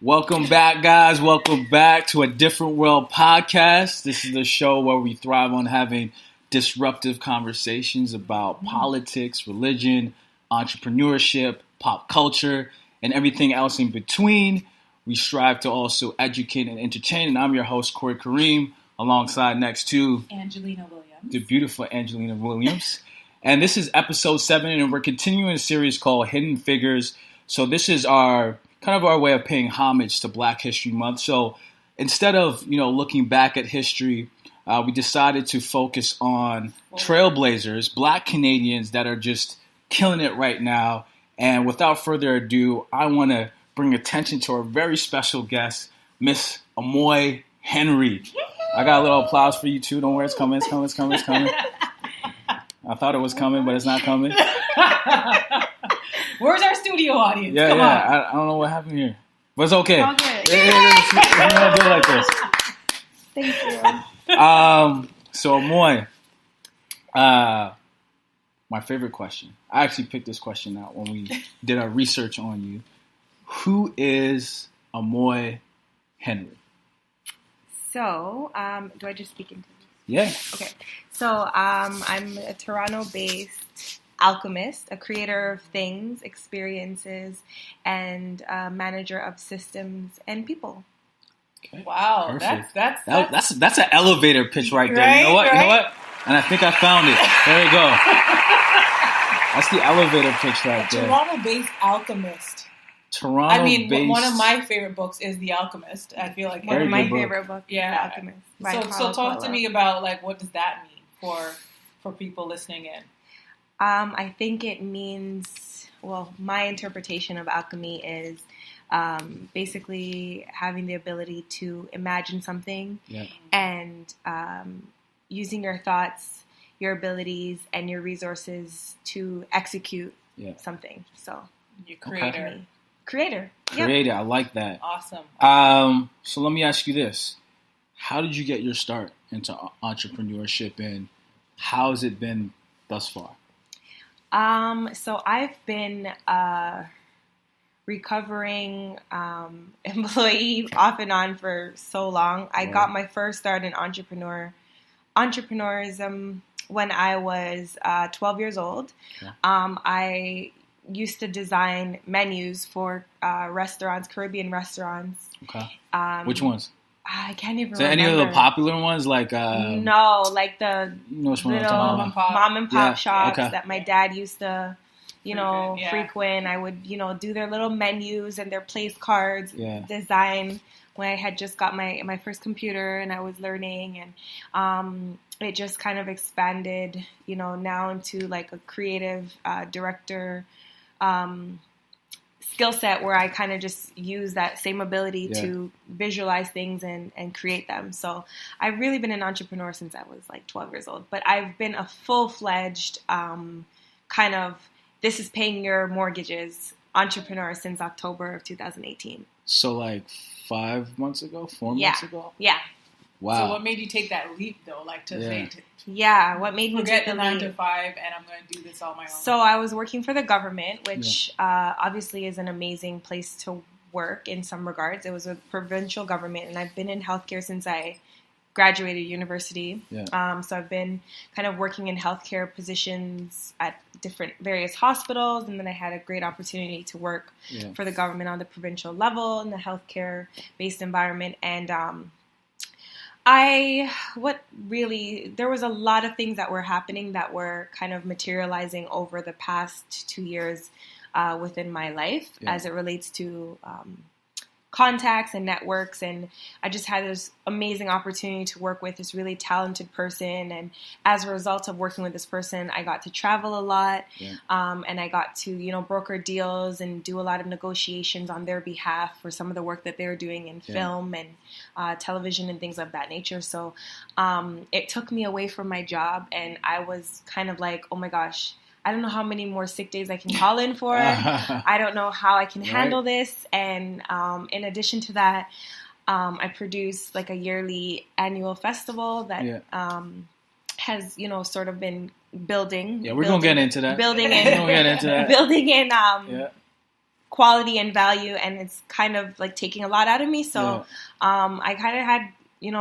Welcome back, guys. Welcome back to a Different World podcast. This is the show where we thrive on having disruptive conversations about politics, religion, entrepreneurship, pop culture, and everything else in between. We strive to also educate and entertain. And I'm your host, Corey Kareem, alongside next to Angelina Williams. The beautiful Angelina Williams. And this is episode 7, and we're continuing a series called Hidden Figures. So this is our way of paying homage to Black History Month. So instead of, looking back at history, we decided to focus on trailblazers, Black Canadians that are just killing it right now. And without further ado, I want to bring attention to our very special guest, Miss Amoye Henry. I got a little applause for you too. Don't worry, it's coming. I thought it was coming, but it's not coming. Where's our studio audience? Come on. I don't know what happened here, but it's okay. All good. We're gonna do it like this. Thank you. So Amoye, my favorite question. I actually picked this question out when we did our research on you. Who is Amoye Henry? So, do I just speak into this? Yeah. Okay. So, I'm a Toronto-based alchemist, a creator of things, experiences, and manager of systems and people. Okay. Wow, perfect. That's an elevator pitch right there. Right, You know what? right? And I think I found it. There you go. That's the elevator pitch right there. Toronto-based alchemist. One of my favorite books is The Alchemist. I feel like One of my favorite books is The Alchemist. So talk to me about what does that mean for people listening in? I think it means, my interpretation of alchemy is basically having the ability to imagine something and using your thoughts, your abilities, and your resources to execute something. So, Your creator. Okay. Creator. I like that. Awesome. So let me ask you this. How did you get your start into entrepreneurship, and how has it been thus far? So I've been a recovering employee off and on for so long. I got my first start in entrepreneurism when I was 12 years old. Yeah. I used to design menus for restaurants, Caribbean restaurants. Okay. Which ones? I can't even remember. Any of the popular ones? No, like the little mom and pop shops that my dad used to, frequent. I would, do their little menus and their place cards, design when I had just got my first computer and I was learning. And it just kind of expanded, now into like a creative director skill set where I kind of just use that same ability to visualize things and create them. So I've really been an entrepreneur since I was like 12 years old, but I've been a full-fledged kind of this is paying your mortgages entrepreneur since October of 2018. So like 5 months ago, 4 months ago? Yeah. Wow. So what made you take that leap though? What made me forget the 9 to 5 and I'm going to do this all my own? So I was working for the government, which obviously is an amazing place to work in some regards. It was a provincial government, and I've been in healthcare since I graduated university. Yeah. So I've been kind of working in healthcare positions at various hospitals, and then I had a great opportunity to work for the government on the provincial level in the healthcare-based environment. And there was a lot of things that were happening that were kind of materializing over the past 2 years within my life as it relates to contacts and networks, and I just had this amazing opportunity to work with this really talented person, and as a result of working with this person, I got to travel a lot, and I got to broker deals and do a lot of negotiations on their behalf for some of the work that they were doing in film and television and things of that nature. So it took me away from my job, and I was kind of like, oh my gosh, I don't know how many more sick days I can call in for. I don't know how I can handle this. And in addition to that, I produce like a yearly annual festival that has, sort of been building. Yeah, we're going to get into that. Building in quality and value, and it's kind of like taking a lot out of me. So I kind of had,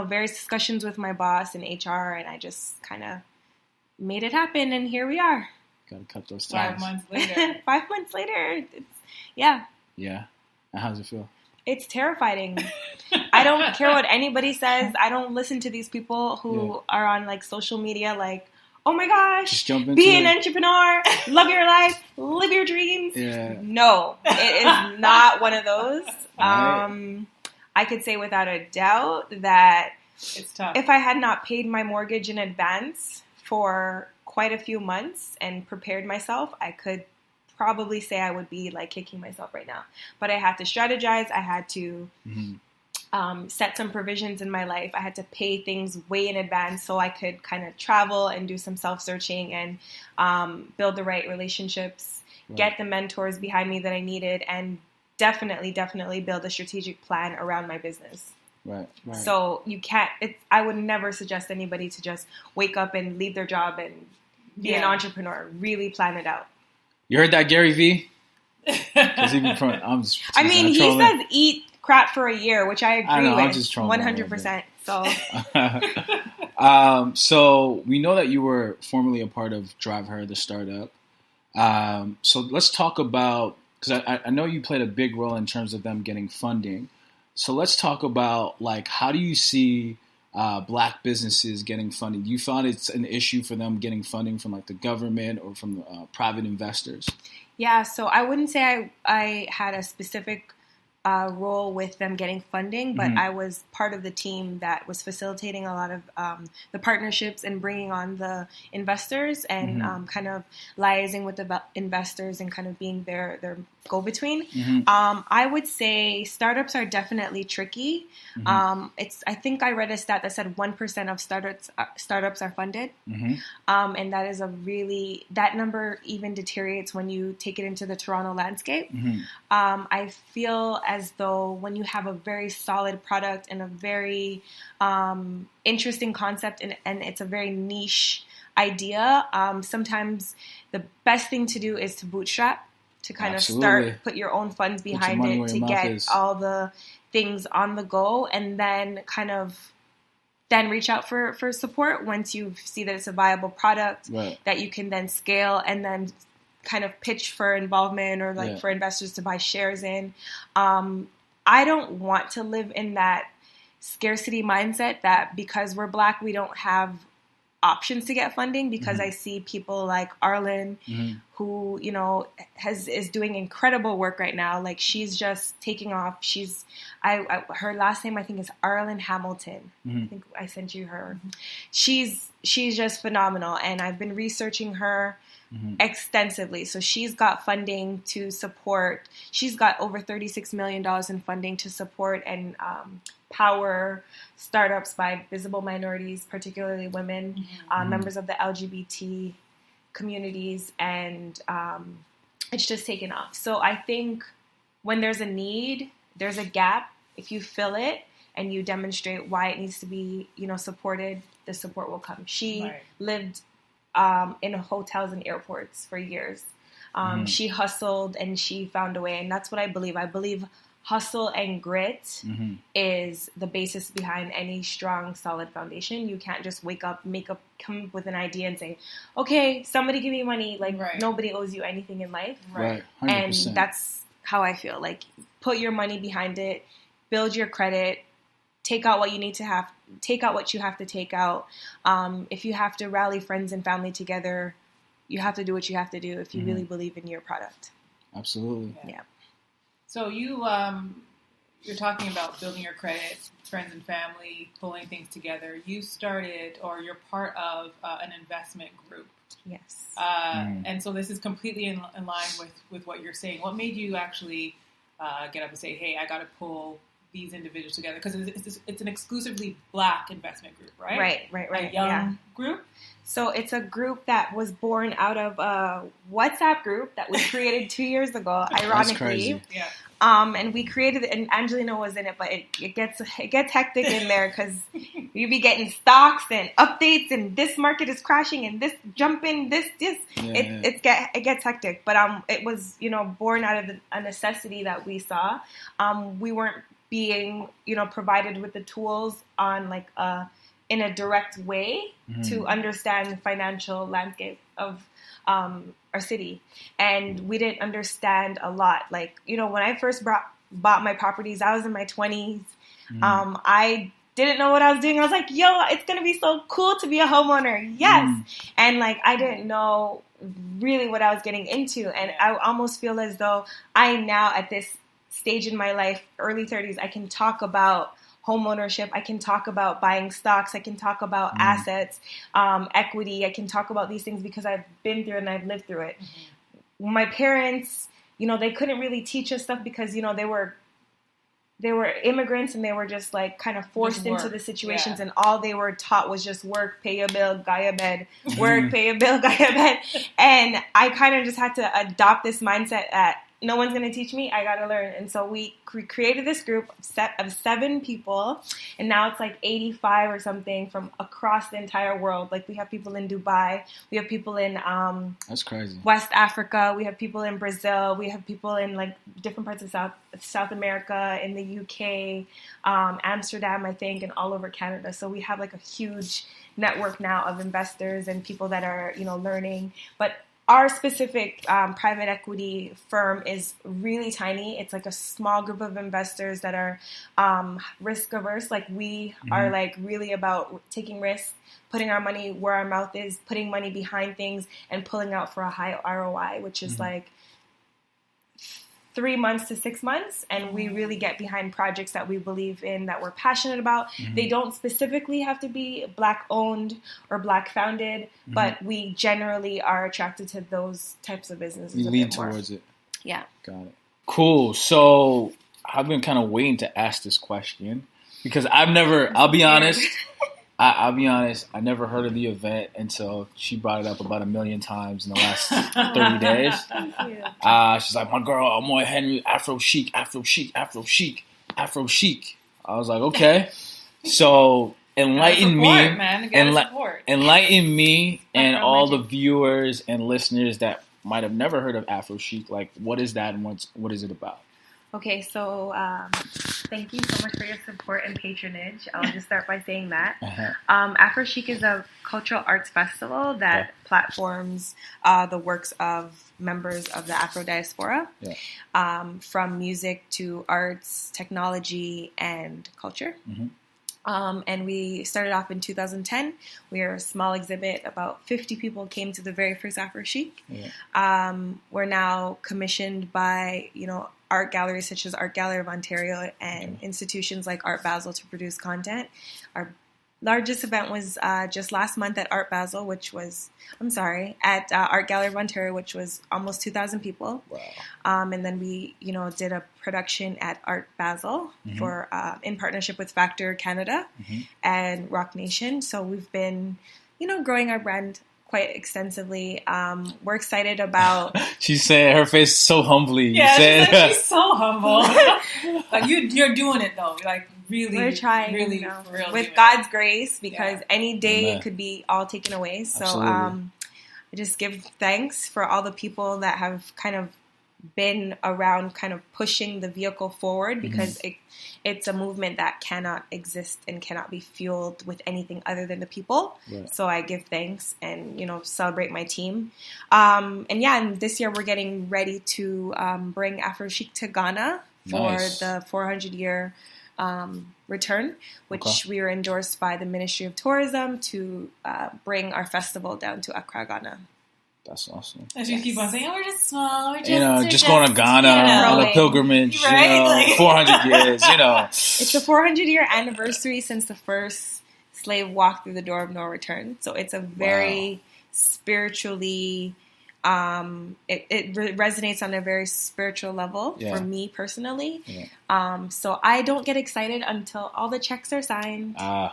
various discussions with my boss and HR, and I just kind of made it happen, and here we are. Got to cut those ties. 5 months later. 5 months later. Yeah. And how does it feel? It's terrifying. I don't care what anybody says. I don't listen to these people who are on like social media like, oh my gosh, just jump into be an entrepreneur, love your life, live your dreams. Yeah. No, it is not one of those. Right. I could say without a doubt that it's tough. If I had not paid my mortgage in advance for quite a few months and prepared myself, I could probably say I would be like kicking myself right now. But I had to strategize. I had to set some provisions in my life. I had to pay things way in advance so I could kind of travel and do some self-searching and build the right relationships, get the mentors behind me that I needed, and definitely build a strategic plan around my business. Right. So you can't, I would never suggest anybody to just wake up and leave their job and be an entrepreneur. Really plan it out. You heard that, Gary V? He says eat crap for a year, which I agree with. I'm just 100%. So we know that you were formerly a part of Drive Her, the startup. So let's talk about, because I know you played a big role in terms of them getting funding. So let's talk about, like, how do you see Black businesses getting funding? Do you find it's an issue for them getting funding from, like, the government or from private investors? Yeah, so I wouldn't say I had a specific role with them getting funding, but I was part of the team that was facilitating a lot of the partnerships and bringing on the investors and kind of liaising with the investors and kind of being their go-between. I would say startups are definitely tricky. I think I read a stat that said 1% of startups are funded, and that is that number even deteriorates when you take it into the Toronto landscape. I feel as though when you have a very solid product and a very interesting concept and it's a very niche idea, sometimes the best thing to do is to bootstrap, to kind of put your own funds behind it, to get all the things on the go, and then kind of reach out for support once you see that it's a viable product that you can then scale and then kind of pitch for involvement or like for investors to buy shares in. I don't want to live in that scarcity mindset that because we're Black, we don't have options to get funding, because I see people like Arlen who, is doing incredible work right now. Like, she's just taking off. Her last name I think is Arlen Hamilton. I think I sent you her. She's just phenomenal, and I've been researching her extensively. So she's got funding to support. She's got over $36 million in funding to support and power startups by visible minorities, particularly women, members of the LGBT communities, and it's just taken off. So I think when there's a need, there's a gap. If you fill it and you demonstrate why it needs to be, supported, the support will come. She lived in hotels and airports for years. She hustled and she found a way, and that's what I believe. I believe hustle and grit is the basis behind any strong, solid foundation. You can't just wake up, come up with an idea and say, okay, somebody give me money. Like, nobody owes you anything in life. Right. 100%. And that's how I feel. Like, put your money behind it, build your credit, take out what you need to have, take out what you have to take out. If you have to rally friends and family together, you have to do what you have to do if you really believe in your product. Absolutely. Yeah. So you're talking about building your credit, friends and family, pulling things together. You started, or you're part of an investment group. Yes. And so this is completely in line with what you're saying. What made you actually get up and say, hey, I got to pull these individuals together? Because it's an exclusively Black investment group, right? Right. A young group? So it's a group that was born out of a WhatsApp group that was created 2 years ago, ironically. That's crazy. Yeah. And we created it, and Angelina was in it, but it gets hectic in there because you be getting stocks and updates, and this market is crashing, and this jumping, this. Yeah. It gets hectic. But it was born out of a necessity that we saw. We weren't being provided with the tools on like in a direct way to understand the financial landscape of our city, and we didn't understand a lot. Like when I first bought my properties, I was in my 20s. I didn't know what I was doing. I was like, yo, it's gonna be so cool to be a homeowner. Yes. And like I didn't know really what I was getting into, and I almost feel as though I now at this stage in my life, early 30s, I can talk about home ownership. I can talk about buying stocks. I can talk about assets, equity. I can talk about these things because I've been through it and I've lived through it. My parents, they couldn't really teach us stuff because, they were immigrants and they were just like kind of forced into the situations, and all they were taught was just work, pay your bill, guy your bed, work, pay your bill, guy your bed. And I kind of just had to adopt this mindset that no one's going to teach me. I got to learn. And so we created this group of 7 people, and now it's like 85 or something from across the entire world. Like we have people in Dubai, we have people in that's crazy. West Africa, we have people in Brazil, we have people in like different parts of South America, in the UK, Amsterdam, I think, and all over Canada. So we have like a huge network now of investors and people that are learning. But our specific private equity firm is really tiny. It's like a small group of investors that are risk averse. Like we are like really about taking risks, putting our money where our mouth is, putting money behind things, and pulling out for a high ROI, which is like 3 months to 6 months, and we really get behind projects that we believe in, that we're passionate about. They don't specifically have to be Black owned or Black founded, but we generally are attracted to those types of businesses. We lean towards it. Yeah. Got it. Cool. So I've been kind of waiting to ask this question because I'll be honest, I never heard of the event until she brought it up about 1 million times in the last 30 days. She's like, my girl, Amoye Henry, Afro chic. I was like, okay. So enlighten me and all the viewers and listeners that might have never heard of Afro chic. Like, what is that and what is it about? Okay, so thank you so much for your support and patronage. I'll just start by saying that. Afro Chic is a cultural arts festival that platforms the works of members of the Afro diaspora, from music to arts, technology, and culture. And we started off in 2010. We are a small exhibit. About 50 people came to the very first Afro Chic. We're now commissioned by, art galleries such as Art Gallery of Ontario and institutions like Art Basel to produce content. Our largest event was just last month at Art Gallery of Ontario, which was almost 2,000 people. Wow. And then we, did a production at Art Basel for in partnership with Factor Canada and Rock Nation. So we've been, growing our brand quite extensively. We're excited about. She's saying her face so humbly. She's so humble. Like you're doing it though. Like really, we're trying, really, for real, with God's grace, because any day it could be all taken away. So I just give thanks for all the people that have kind of been around, kind of pushing the vehicle forward, because it's a movement that cannot exist and cannot be fueled with anything other than the people. So I give thanks and celebrate my team. And this year we're getting ready to bring Afro Chic to Ghana for the 400-year return, which we were endorsed by the Ministry of Tourism to bring our festival down to Accra, Ghana. That's awesome. As you keep on saying, we're just small. We're just going to Ghana on a pilgrimage, 400 years, It's the 400-year anniversary since the first slave walked through the door of no return. So it's a very spiritually It resonates on a very spiritual level for me personally. Yeah. So I don't get excited until all the checks are signed. I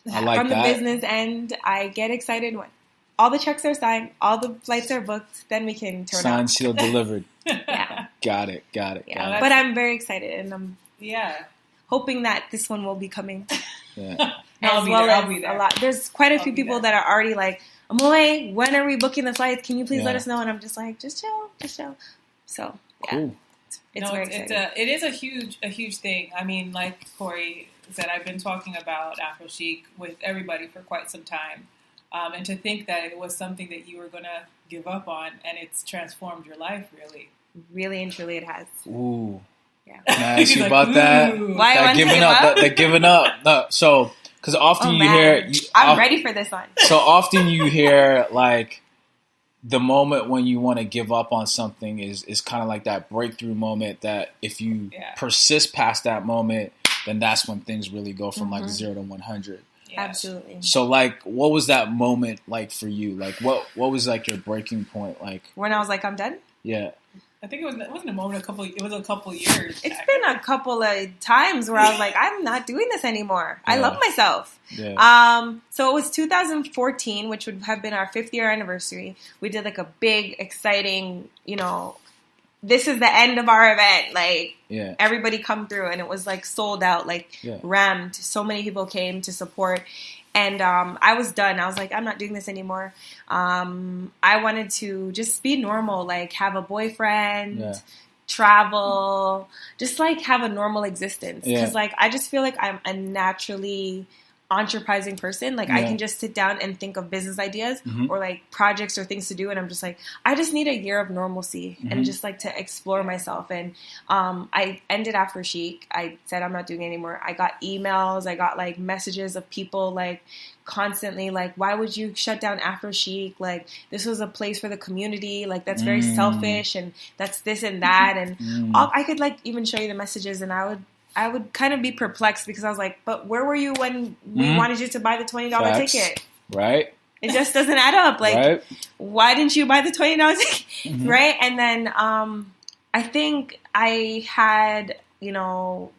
like From the business end, I get excited when all the checks are signed, all the flights are booked, then we can turn Signed, up. sealed, delivered. Yeah. Got it. Yeah, but I'm very excited, and I'm hoping that this one will be coming. Yeah. I'll be there. A lot. There's quite a few people that are already like, Amoye, when are we booking the flights? Can you please let us know? And I'm just like, just chill. So yeah, cool. It's very exciting. It is a huge thing. I mean, like Corey said, I've been talking about Afro Chic with everybody for quite some time, and to think that it was something that you were going to give up on, and it's transformed your life, really and truly, it has. Ooh. Yeah. Can I ask you about that? Why that giving up? That giving up. No, so. Because often you hear... I'm ready for this one. So often you hear, like, the moment when you want to give up on something is kind of like that breakthrough moment that if you persist past that moment, then that's when things really go from, like, 0 to 100. Yeah. Absolutely. So, like, what was that moment like for you? Like, what was, like, your breaking point? Like when I was like, I'm done? Yeah. I think it wasn't a moment. It was a couple years. It's been a couple of times where I was like, I'm not doing this anymore. I love myself. Yeah. So it was 2014, which would have been our 5th year anniversary. We did like a big, exciting, this is the end of our event. Like, everybody come through, and it was like sold out, like rammed. So many people came to support. And I was done. I was like, I'm not doing this anymore. I wanted to just be normal, like have a boyfriend, travel, just like have a normal existence. Because like I just feel like I'm a naturally enterprising person. Like I can just sit down and think of business ideas or like projects or things to do, and I'm just like, I just need a year of normalcy and just like to explore myself. And I ended Afro Chic. I said I'm not doing it anymore. I got emails, I got like messages of people like constantly like, why would you shut down Afro Chic? Like this was a place for the community. Like that's very selfish, and that's this and that, and I could like even show you the messages, and I would kind of be perplexed because I was like, but where were you when we wanted you to buy the $20 ticket? Right. It just doesn't add up. Like, why didn't you buy the $20 ticket? Right. And then I think I had,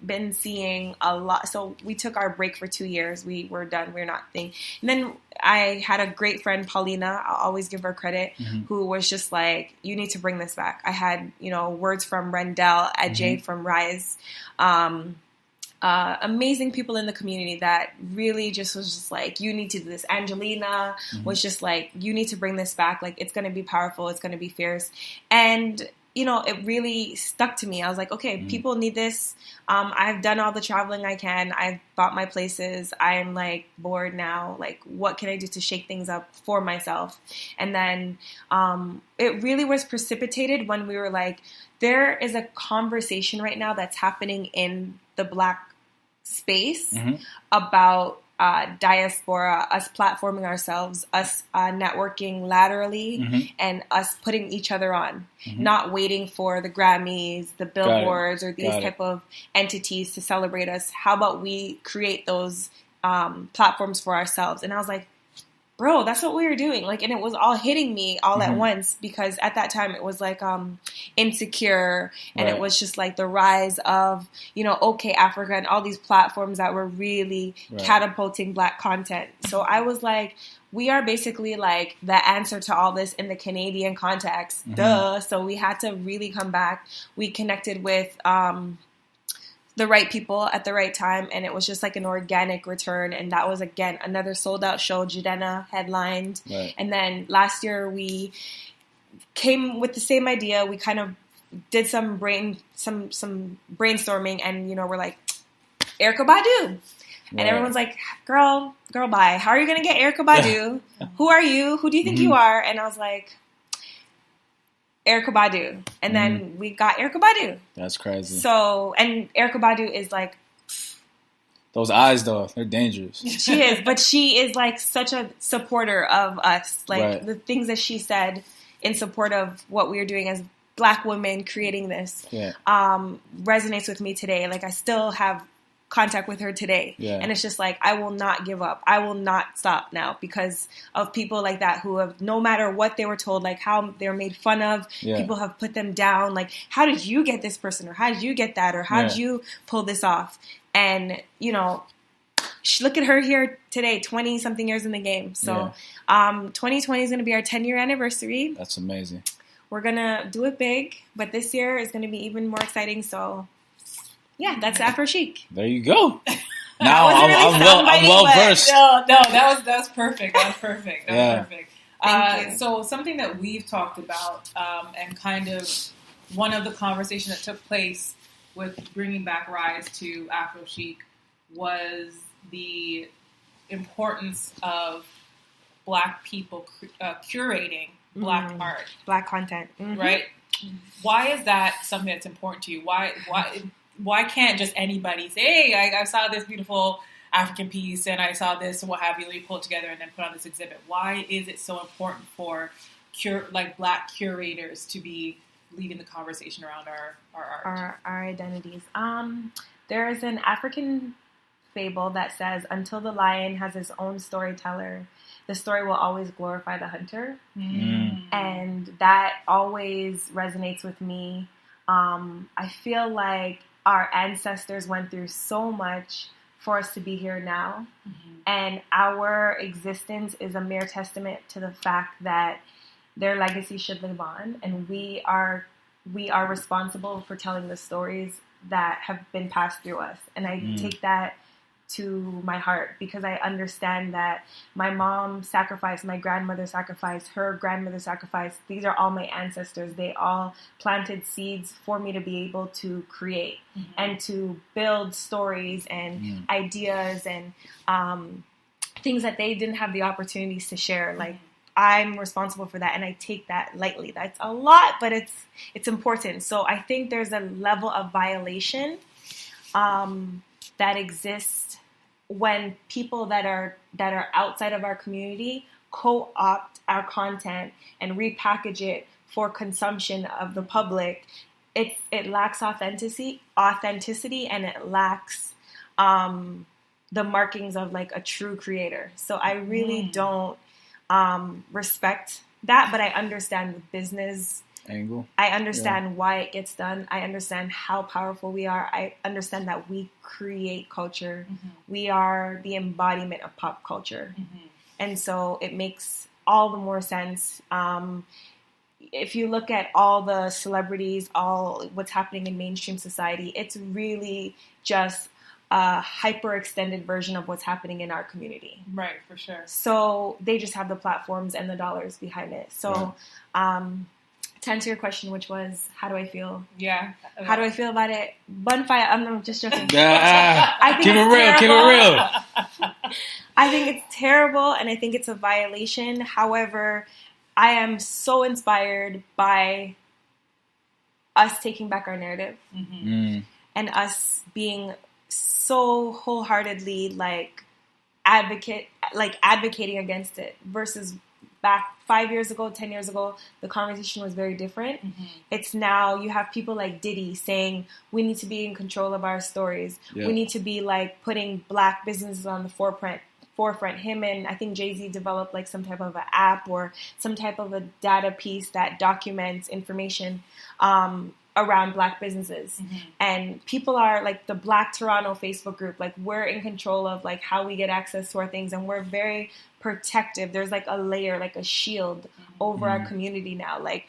been seeing a lot. So we took our break for 2 years. We were done. We're not thing. And then I had a great friend, Paulina, I'll always give her credit, who was just like, you need to bring this back. I had, words from Rendell, Ajay from Rise, amazing people in the community that really just was just like, you need to do this. Angelina was just like, you need to bring this back. Like, it's going to be powerful. It's going to be fierce. And it really stuck to me. I was like, okay, people need this. I've done all the traveling I can. I've bought my places. I'm like bored now. Like, what can I do to shake things up for myself? And then it really was precipitated when we were like, there is a conversation right now that's happening in the Black space about diaspora, us platforming ourselves, us networking laterally, and us putting each other on, not waiting for the Grammys, the Billboards, or these type of entities to celebrate us. How about we create those platforms for ourselves? And I was like, bro, that's what we were doing. Like, and it was all hitting me all at once, because at that time it was like Insecure, and it was just like the rise of, OK Africa and all these platforms that were really catapulting Black content. So I was like, we are basically like the answer to all this in the Canadian context. Duh. So we had to really come back. We connected with the right people at the right time, and it was just like an organic return. And that was, again, another sold out show. Jadena headlined. And then last year we came with the same idea. We kind of did some brainstorming, and we're like, Erykah Badu. And everyone's like, girl, bye. How are you gonna get Erykah Badu? Who are you? Who do you think you are? And I was like, Erykah Badu. And then we got Erykah Badu. That's crazy. So, and Erykah Badu is like... Those eyes, though, they're dangerous. She is, but she is like such a supporter of us. Like the things that she said in support of what we are doing as Black women creating this resonates with me today. Like, I still have contact with her today. Yeah. And it's just like, I will not give up. I will not stop now because of people like that who have, no matter what they were told, like how they're made fun of, people have put them down. Like, how did you get this person? Or how did you get that? Or how did you pull this off? And, you know, look at her here today, 20 something years in the game. So 2020 is going to be our 10-year anniversary. That's amazing. We're going to do it big, but this year is going to be even more exciting. So yeah, that's Afro Chic. There you go. Now I'm well versed. No, that was perfect. That was perfect. That was perfect. Thank you. So something that we've talked about, and kind of one of the conversations that took place with bringing back Rise to Afro Chic was the importance of Black people curating Black art, Black content, right? Why is that something that's important to you? Why can't just anybody say, hey, I saw this beautiful African piece and I saw this and what have you, let me pull it together and then put on this exhibit? Why is it so important for Black curators to be leading the conversation around our art? Our identities. There is an African fable that says, until the lion has his own storyteller, the story will always glorify the hunter. And that always resonates with me. I feel like our ancestors went through so much for us to be here now. And our existence is a mere testament to the fact that their legacy should live on. And we are responsible for telling the stories that have been passed through us. And I take that to my heart because I understand that my mom sacrificed, my grandmother sacrificed, her grandmother sacrificed. These are all my ancestors. They all planted seeds for me to be able to create and to build stories and ideas and things that they didn't have the opportunities to share. Like, I'm responsible for that, and I take that lightly. That's a lot, but it's important. So I think there's a level of violation that exists when people that are outside of our community co-opt our content and repackage it for consumption of the public. It lacks authenticity, and it lacks the markings of like a true creator. So I really don't respect that, but I understand the business angle. I understand why it gets done. I understand how powerful we are. I understand that we create culture. We are the embodiment of pop culture. And so it makes all the more sense. If you look at all the celebrities, all what's happening in mainstream society, it's really just a hyper-extended version of what's happening in our community. Right, for sure. So they just have the platforms and the dollars behind it. So to answer your question, which was, how do I feel? Yeah. How do I feel about it? Bonfire. I'm just joking. Keep it real. I think it's terrible, and I think it's a violation. However, I am so inspired by us taking back our narrative and us being so wholeheartedly advocating against it versus back 5 years ago, 10 years ago, the conversation was very different. It's now you have people like Diddy saying we need to be in control of our stories. We need to be like putting Black businesses on the forefront. Him and I think Jay-Z developed like some type of an app or some type of a data piece that documents information around Black businesses. And people are like the Black Toronto Facebook group, like we're in control of like how we get access to our things, and we're very protective. There's like a layer, like a shield over our community now. Like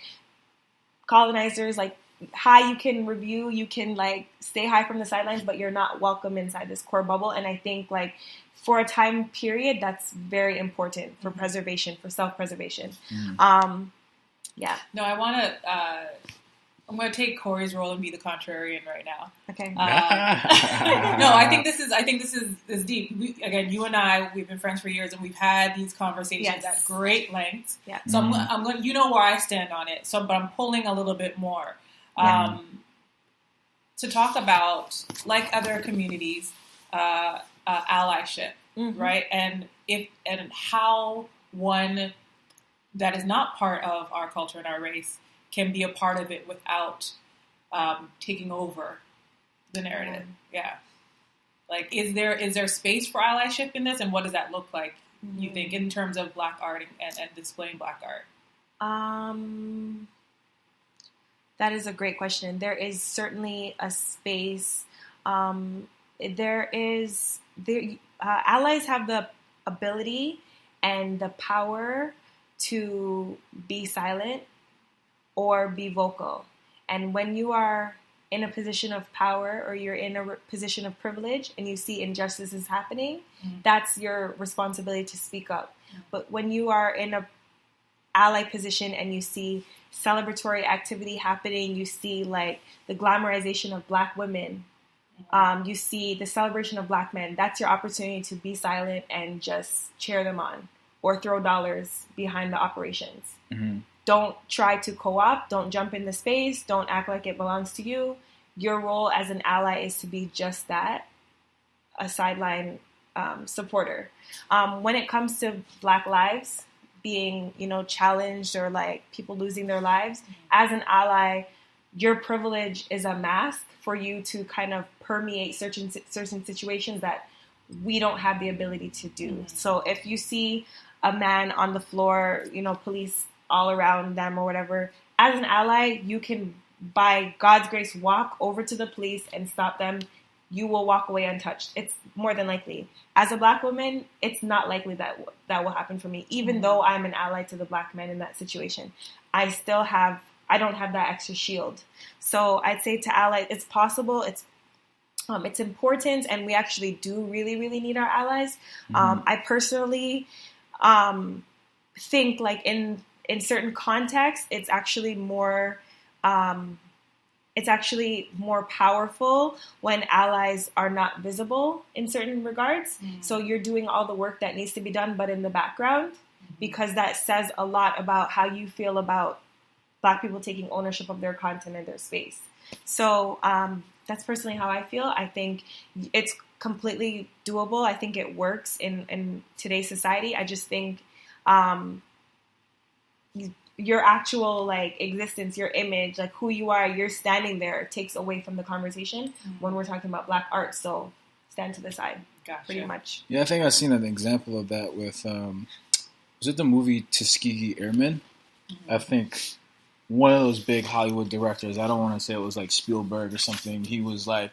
colonizers, like hi, you can review, you can like say hi from the sidelines, but you're not welcome inside this core bubble. And I think like for a time period, that's very important for preservation, for self-preservation. Yeah. No, I'm going to take Corey's role and be the contrarian right now. Okay. No, I think this is deep. Again, you and I, we've been friends for years, and we've had these conversations at great length. Yeah. So I'm going. You know where I stand on it. So, but I'm pulling a little bit more to talk about, like other communities, allyship, right? And how one that is not part of our culture and our race can be a part of it without taking over the narrative. Yeah. Like, is there space for allyship in this, and what does that look like? You think in terms of Black art and displaying Black art? That is a great question. There is certainly a space. Allies have the ability and the power to be silent or be vocal. And when you are in a position of power or you're in a position of privilege and you see injustices happening, that's your responsibility to speak up. But when you are in a ally position and you see celebratory activity happening, you see like the glamorization of Black women, you see the celebration of Black men, that's your opportunity to be silent and just cheer them on or throw dollars behind the operations. Don't try to co-opt, don't jump in the space, don't act like it belongs to you. Your role as an ally is to be just that, a sideline supporter. When it comes to Black lives being, challenged or like people losing their lives, as an ally, your privilege is a mask for you to kind of permeate certain situations that we don't have the ability to do. So if you see a man on the floor, police all around them or whatever, as an ally, you can, by God's grace, walk over to the police and stop them. You will walk away untouched. It's more than likely. As a Black woman, it's not likely that will happen for me. Even though I'm an ally to the Black men in that situation, I don't have that extra shield. So I'd say to allies, it's possible. It's important, and we actually do really, really need our allies. I personally think like in certain contexts, it's actually more powerful when allies are not visible in certain regards. So you're doing all the work that needs to be done, but in the background, because that says a lot about how you feel about Black people taking ownership of their content and their space. So that's personally how I feel. I think it's completely doable. I think it works in today's society. I just think your actual like existence, your image, like who you are, you're standing there, takes away from the conversation when we're talking about Black art. So stand to the side, pretty much. Yeah, I think I've seen an example of that with was it the movie Tuskegee Airmen? I think one of those big Hollywood directors, I don't want to say it was like Spielberg or something, he was like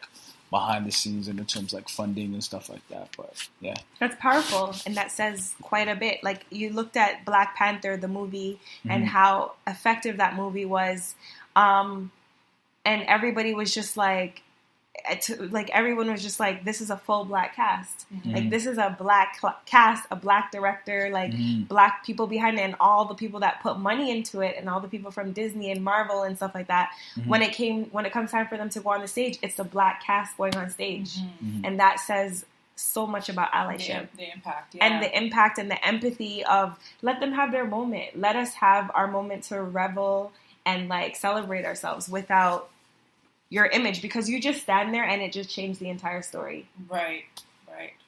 behind the scenes in terms like funding and stuff like that. But yeah, that's powerful, and that says quite a bit. Like you looked at Black Panther, the movie, and how effective that movie was, and everybody was just like, everyone was just like, this is a full Black cast. Like this is a Black cast, a Black director, like Black people behind it, and all the people that put money into it, and all the people from Disney and Marvel and stuff like that. When it comes time for them to go on the stage, it's the Black cast going on stage, and that says so much about allyship, the impact, and the impact and the empathy of let them have their moment. Let us have our moment to revel and like celebrate ourselves without your image, because you just stand there and it just changed the entire story. Right,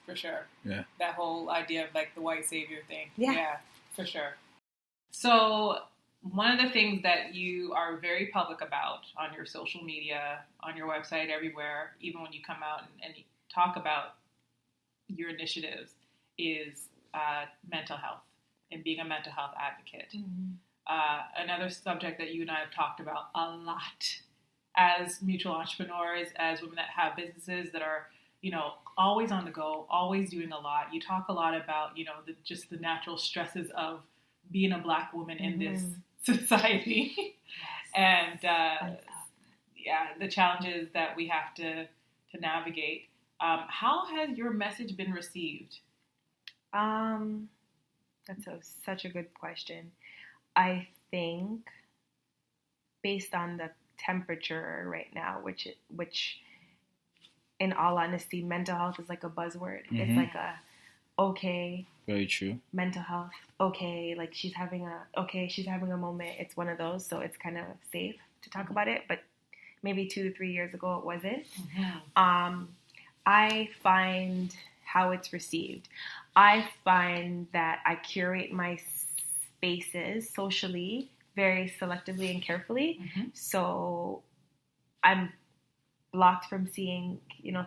for sure. Yeah. That whole idea of like the white savior thing. Yeah, for sure. So one of the things that you are very public about on your social media, on your website, everywhere, even when you come out and you talk about your initiatives, is mental health and being a mental health advocate. Another subject that you and I have talked about a lot as mutual entrepreneurs, as women that have businesses that are, always on the go, always doing a lot. You talk a lot about, just the natural stresses of being a Black woman in this society. And, the challenges that we have to navigate. How has your message been received? That's such a good question. I think based on the temperature right now, which in all honesty, mental health is like a buzzword. It's like okay, very true, mental health, okay, like she's having a moment. It's one of those, so it's kind of safe to talk about it, but maybe 2 to 3 years ago it wasn't. I find how it's received. I find that I curate my spaces socially very selectively and carefully. So I'm blocked from seeing,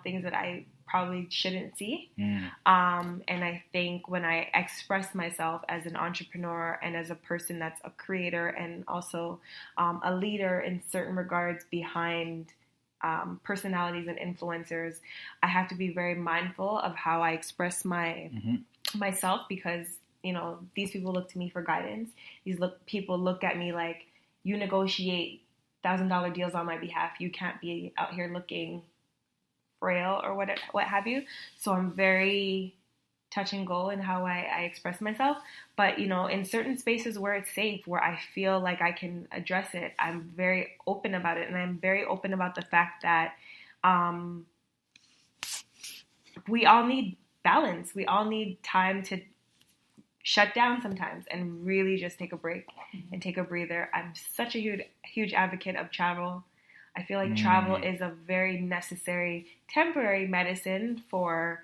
things that I probably shouldn't see. And I think when I express myself as an entrepreneur and as a person that's a creator and also a leader in certain regards behind personalities and influencers, I have to be very mindful of how I express myself, because these people look to me for guidance. People look at me like, you negotiate $1,000 deals on my behalf. You can't be out here looking frail or what have you. So I'm very touch and go in how I express myself. But, in certain spaces where it's safe, where I feel like I can address it, I'm very open about it. And I'm very open about the fact that we all need balance. We all need time to shut down sometimes and really just take a break and take a breather. I'm such a huge advocate of travel. I feel like travel is a very necessary temporary medicine for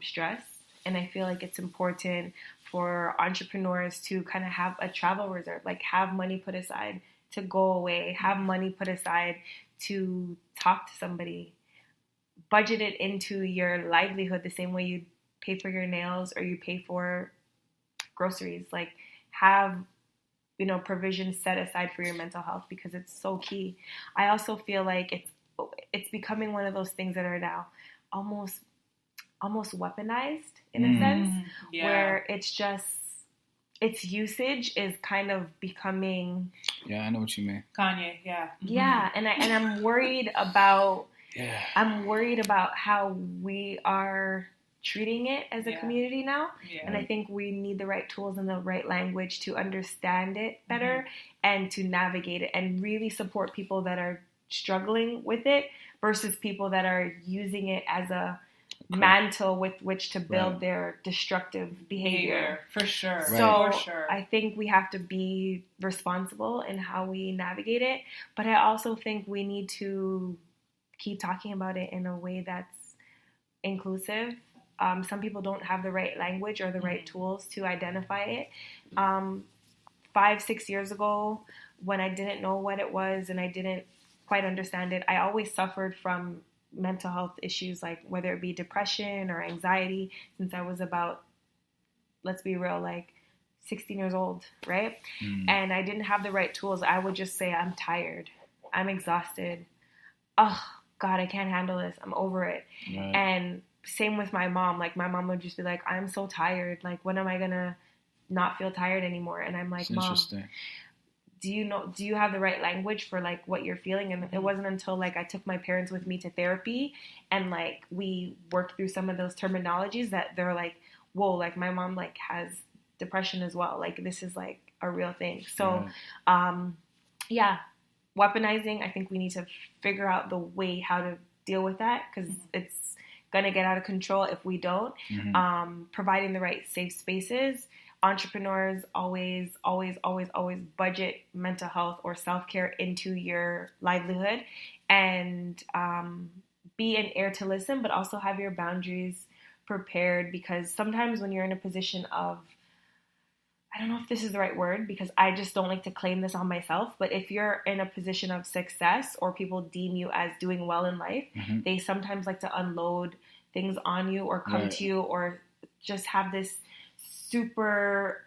stress. And I feel like it's important for entrepreneurs to kind of have a travel reserve, like have money put aside to go away, have money put aside to talk to somebody, budget it into your livelihood the same way you pay for your nails or you pay for groceries. Like have provisions set aside for your mental health, because it's so key. I also feel like it's becoming one of those things that are now almost weaponized in a sense, where its usage is kind of becoming. Yeah, I know what you mean. Kanye, yeah. Yeah, and I'm worried about. Yeah. I'm worried about how we are treating it as a community now. Yeah. And I think we need the right tools and the right language to understand it better and to navigate it and really support people that are struggling with it versus people that are using it as a mantle with which to build their destructive behavior. For sure. So for sure. I think we have to be responsible in how we navigate it. But I also think we need to keep talking about it in a way that's inclusive. Some people don't have the right language or the right tools to identify it. 5-6 years ago, when I didn't know what it was and I didn't quite understand it, I always suffered from mental health issues, like whether it be depression or anxiety, since I was about, let's be real, like 16 years old, right? And I didn't have the right tools. I would just say, I'm tired. I'm exhausted. Oh, God, I can't handle this. I'm over it. Right. And same with my mom. Like, my mom would just be like, I'm so tired. Like, when am I going to not feel tired anymore? And I'm like, Mom, do you have the right language for like what you're feeling? And it wasn't until like I took my parents with me to therapy and like we worked through some of those terminologies that they're like, whoa, like my mom like has depression as well. Like this is like a real thing. So, weaponizing, I think we need to figure out the way how to deal with that, because it's going to get out of control if we don't. Providing the right safe spaces. Entrepreneurs always budget mental health or self-care into your livelihood, and be an ear to listen, but also have your boundaries prepared, because sometimes when you're in a position of, I don't know if this is the right word, because I just don't like to claim this on myself, but if you're in a position of success or people deem you as doing well in life, they sometimes like to unload things on you or come to you or just have this super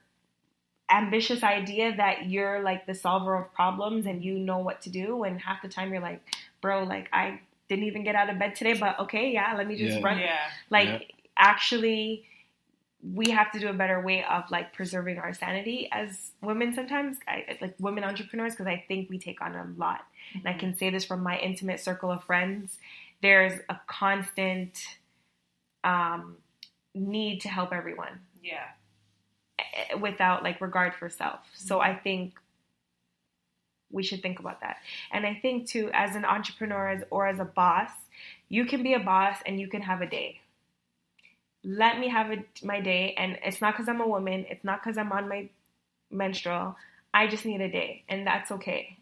ambitious idea that you're like the solver of problems and you know what to do, and half the time you're like, bro, like I didn't even get out of bed today, but okay, let me just run. Actually, we have to do a better way of like preserving our sanity as women sometimes, like women entrepreneurs, because I think we take on a lot. And I can say this from my intimate circle of friends. There's a constant need to help everyone. Without like regard for self. So I think we should think about that. And I think too, as an entrepreneur or as a boss, you can be a boss and you can have a day. Let me have my day. And it's not because I'm a woman. It's not because I'm on my menstrual. I just need a day. And that's okay.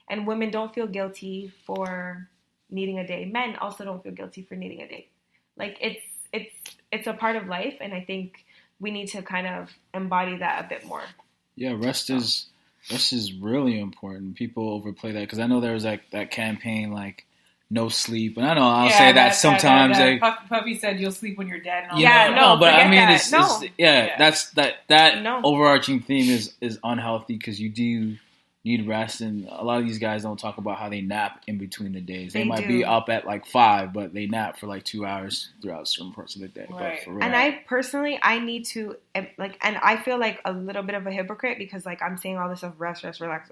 And women don't feel guilty for needing a day. Men also don't feel guilty for needing a day. Like it's a part of life. And I think we need to kind of embody that a bit more. Yeah, rest is really important. People overplay that, because I know there was that campaign like no sleep. And I know I'll say that sometimes. Puffy said you'll sleep when you're dead. And all Yeah, that. no, but I mean, that. that's that overarching theme is unhealthy because you do need rest, and a lot of these guys don't talk about how they nap in between the days. They might be up at like 5, but they nap for like 2 hours throughout certain parts of the day. Right. But for real, and I need to like, and I feel like a little bit of a hypocrite because like I'm saying all this stuff, rest, relax,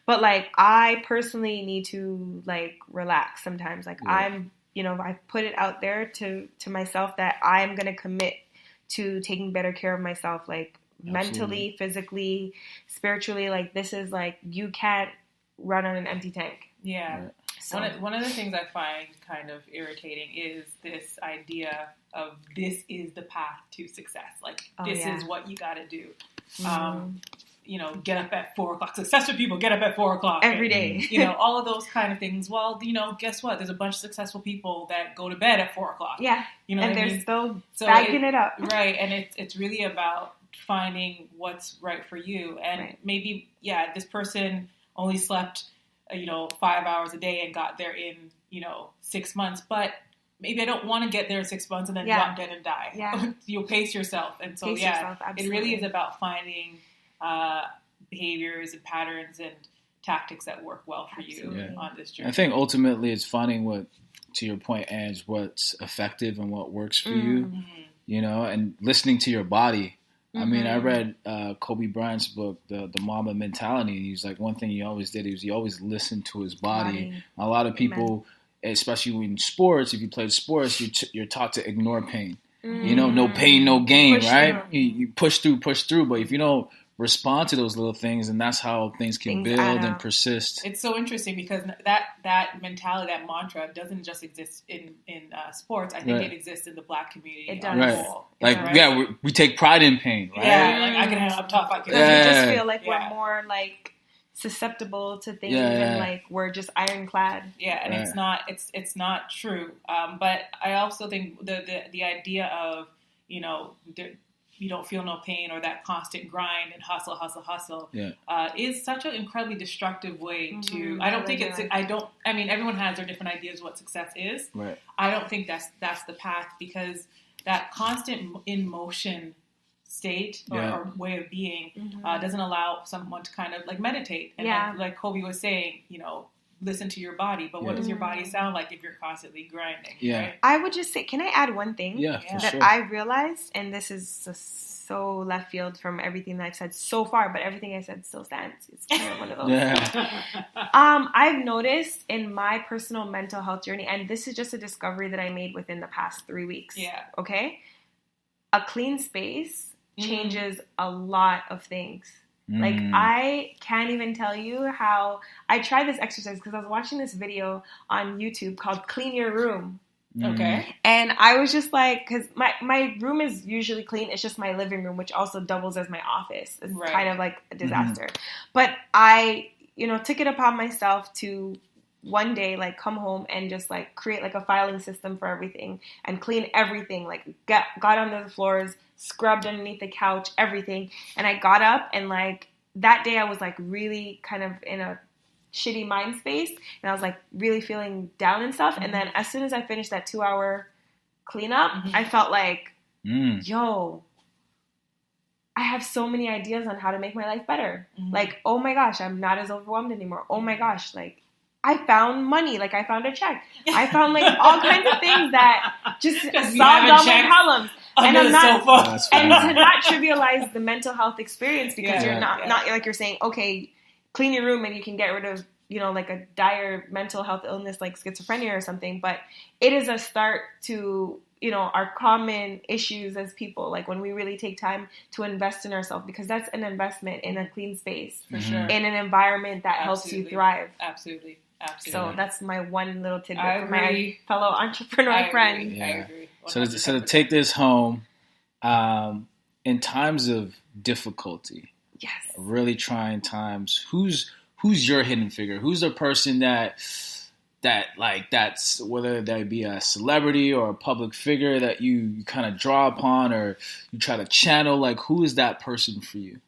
but like I personally need to like relax sometimes. Like I'm, I put it out there to myself that I'm gonna commit to taking better care of myself, like mentally, physically, spiritually. Like this is like, you can't run on an empty tank. Yeah. So one of the things I find kind of irritating is this idea of this is the path to success. Like this is what you got to do. Get up at 4 o'clock. Successful people get up at 4 o'clock every day. All of those kind of things. Well, guess what? There's a bunch of successful people that go to bed at 4 o'clock. Yeah. And they're still bagging it up. Right. And it's really about finding what's right for you. And maybe, this person only slept, 5 hours a day and got there in, 6 months. But maybe I don't want to get there in 6 months and then drop dead and die. Yeah. You'll pace yourself. And so, it really is about finding behaviors and patterns and tactics that work well for you on this journey. I think ultimately it's finding what, to your point, Ange, what's effective and what works for you, and listening to your body. I mean, I read Kobe Bryant's book, The Mamba Mentality, and he's like, one thing he always did is he always listened to his body. A lot of people, especially in sports, if you played sports, you're taught to ignore pain. No pain, no gain, right? You push through. But if you don't respond to those little things, and that's how things can build and persist. It's so interesting because that mentality, that mantra, doesn't just exist in sports. I think it exists in the Black community. It does. Right. We take pride in pain, right? Yeah, like I can have, I'm tough. I can. We just feel like we're more like susceptible to things, and like we're just ironclad. Yeah, and it's not true. But I also think the idea of you don't feel no pain, or that constant grind and hustle is such an incredibly destructive way to. I don't think it's. I mean, everyone has their different ideas of what success is. Right. I don't think that's the path, because that constant in motion state or way of being doesn't allow someone to kind of like meditate. And like Kobe was saying, listen to your body, but what does your body sound like if you're constantly grinding? Yeah. Right? I would just say, can I add one thing that I realized, and this is so left field from everything that I've said so far, but everything I said still stands. It's kind of one of those. I've noticed in my personal mental health journey, and this is just a discovery that I made within the past 3 weeks. Yeah. Okay? A clean space changes a lot of things. Like, I can't even tell you how I tried this exercise because I was watching this video on YouTube called Clean Your Room. Okay. And I was just like, because my room is usually clean. It's just my living room, which also doubles as my office. It's kind of like a disaster. But I, took it upon myself to one day, like, come home and just like create like a filing system for everything and clean everything. Like, got under the floors, scrubbed underneath the couch, everything. And I got up, and like that day I was like really kind of in a shitty mind space, and I was like really feeling down and stuff. And then as soon as I finished that 2-hour cleanup, I felt like, yo, I have so many ideas on how to make my life better. Like, oh my gosh, I'm not as overwhelmed anymore. Oh my gosh, like, I found money. Like, I found a check. I found like all kinds of things that just solved all my problems. And I'm not, and to not trivialize the mental health experience, because you're not like you're saying, okay, clean your room and you can get rid of, like a dire mental health illness like schizophrenia or something. But it is a start to, our common issues as people, like when we really take time to invest in ourselves, because that's an investment in a clean space, for sure, in an environment that helps you thrive. Absolutely. So that's my one little tidbit for my fellow entrepreneur friend. Yeah. I agree. So to take this home, in times of difficulty, really trying times, who's your hidden figure? Who's the person that's whether that be a celebrity or a public figure that you kind of draw upon or you try to channel? Like, who is that person for you?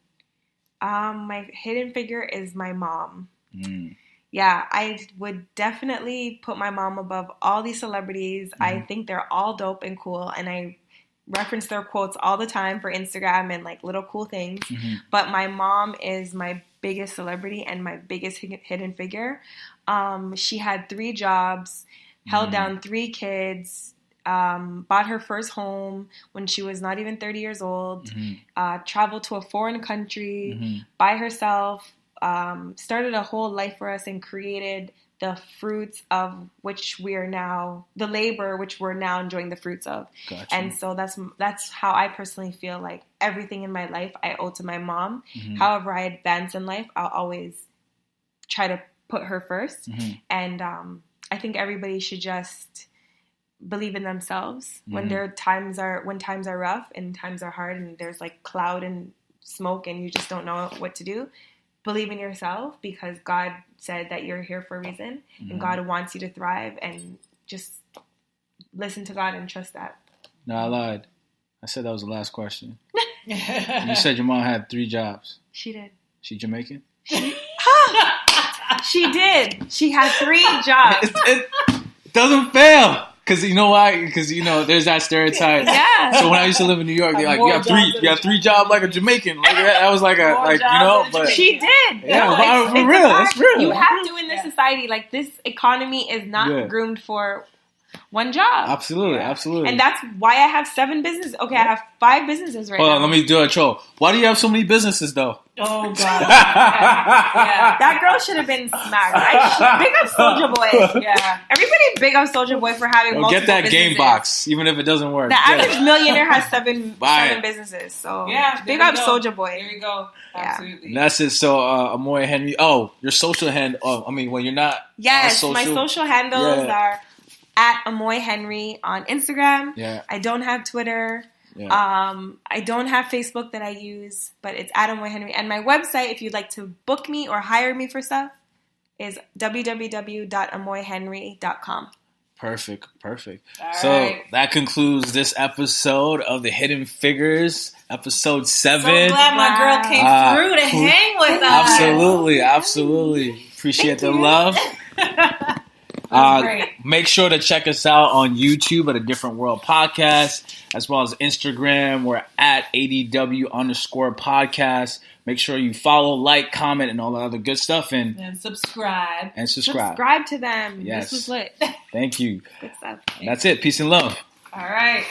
My hidden figure is my mom. yeah, I would definitely put my mom above all these celebrities. I think they're all dope and cool, and I reference their quotes all the time for Instagram and like little cool things. But my mom is my biggest celebrity and my biggest hidden figure. She had 3 jobs, held down 3 kids, bought her first home when she was not even 30 years old, traveled to a foreign country by herself, started a whole life for us and created the fruits of which we are now, the labor which we're now enjoying the fruits of. Gotcha. And so that's how I personally feel like everything in my life I owe to my mom. However I advance in life, I'll always try to put her first. And I think everybody should just believe in themselves when times are rough and times are hard and there's like cloud and smoke and you just don't know what to do. Believe in yourself because God said that you're here for a reason and God wants you to thrive, and just listen to God and trust that. No, I lied. I said that was the last question. You said your mom had 3 jobs. She did. She Jamaican? She did. She had 3 jobs. It doesn't fail. Because you know why? Because, there's that stereotype. Yeah. So when I used to live in New York, they're like, you have 3 jobs like a Jamaican. Like that was like but she did. Yeah, for real. That's real. You have to in this society. Like, this economy is not groomed for one job. Absolutely, absolutely. And that's why I have 7 businesses. Okay, I have 5 businesses right now. Hold on, let me do a troll. Why do you have so many businesses, though? Oh, God. That girl should have been smacked. Big up Soulja Boy. Yeah. Everybody big up Soulja Boy for having multiple get that businesses. game box, even if it doesn't work. The average millionaire has 7 businesses. So big up Soulja Boy. There you go. Absolutely. And that's it. So, Amoye Henry. Oh, your social handle. Oh, when you're not. Yes, my social handles are at Amoye Henry on Instagram. Yeah. I don't have Twitter. Yeah. I don't have Facebook that I use, but it's at Amoye Henry. And my website, if you'd like to book me or hire me for stuff, is www.amoyehenry.com. Perfect. All So right. that concludes this episode of the Hidden Figures, episode 7. So glad my girl came through to hang with us. Absolutely. Appreciate the love. Great. Make sure to check us out on YouTube at A Different World Podcast, as well as Instagram. We're at ADW_podcast. Make sure you follow, like, comment, and all that other good stuff. And subscribe. Subscribe to them. Yes. This was lit. Thank you. Good stuff. That's it. Peace and love. All right.